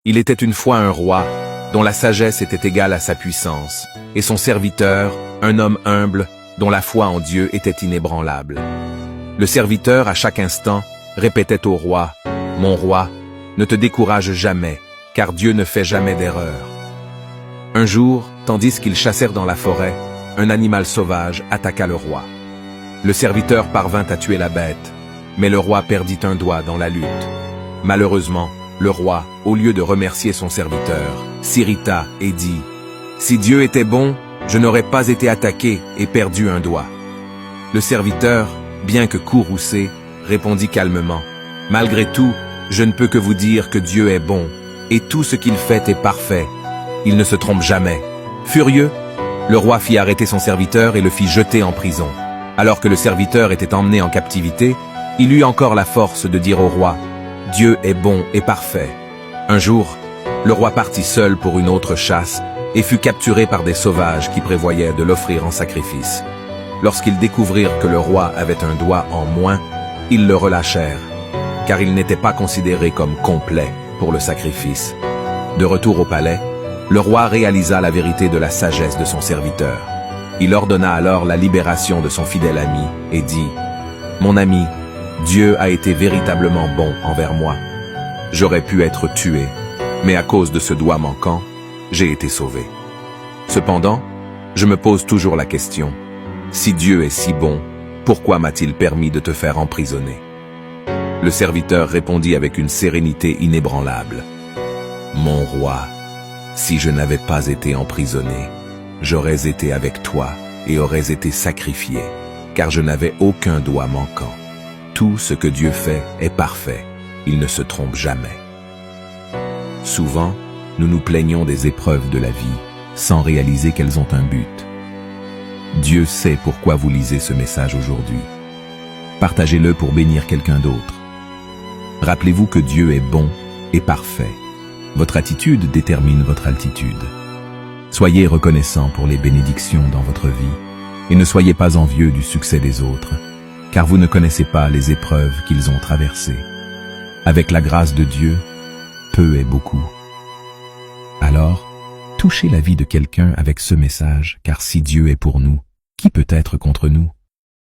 Il était une fois un roi, dont la sagesse était égale à sa puissance, et son serviteur, un homme humble, dont la foi en Dieu était inébranlable. Le serviteur, à chaque instant, répétait au roi, « Mon roi, ne te décourage jamais, car Dieu ne fait jamais d'erreur. » Un jour, tandis qu'ils chassèrent dans la forêt, un animal sauvage attaqua le roi. Le serviteur parvint à tuer la bête, mais le roi perdit un doigt dans la lutte. Malheureusement, le roi, au lieu de remercier son serviteur, s'irrita et dit « Si Dieu était bon, je n'aurais pas été attaqué et perdu un doigt. » Le serviteur, bien que courroucé, répondit calmement « Malgré tout, je ne peux que vous dire que Dieu est bon, et tout ce qu'il fait est parfait. Il ne se trompe jamais. » Furieux, le roi fit arrêter son serviteur et le fit jeter en prison. Alors que le serviteur était emmené en captivité, il eut encore la force de dire au roi « Dieu est bon et parfait. » Un jour, le roi partit seul pour une autre chasse et fut capturé par des sauvages qui prévoyaient de l'offrir en sacrifice. Lorsqu'ils découvrirent que le roi avait un doigt en moins, ils le relâchèrent, car il n'était pas considéré comme complet pour le sacrifice. De retour au palais, le roi réalisa la vérité de la sagesse de son serviteur. Il ordonna alors la libération de son fidèle ami et dit « Mon ami, Dieu a été véritablement bon envers moi. J'aurais pu être tué, mais à cause de ce doigt manquant, j'ai été sauvé. Cependant, je me pose toujours la question, si Dieu est si bon, pourquoi m'a-t-il permis de te faire emprisonner ?» Le serviteur répondit avec une sérénité inébranlable. « Mon roi, si je n'avais pas été emprisonné, j'aurais été avec toi et aurais été sacrifié, car je n'avais aucun doigt manquant. Tout ce que Dieu fait est parfait, il ne se trompe jamais. » Souvent, nous nous plaignons des épreuves de la vie, sans réaliser qu'elles ont un but. Dieu sait pourquoi vous lisez ce message aujourd'hui. Partagez-le pour bénir quelqu'un d'autre. Rappelez-vous que Dieu est bon et parfait. Votre attitude détermine votre altitude. Soyez reconnaissant pour les bénédictions dans votre vie et ne soyez pas envieux du succès des autres, car vous ne connaissez pas les épreuves qu'ils ont traversées. Avec la grâce de Dieu, peu est beaucoup. Alors, touchez la vie de quelqu'un avec ce message, car si Dieu est pour nous, qui peut être contre nous ?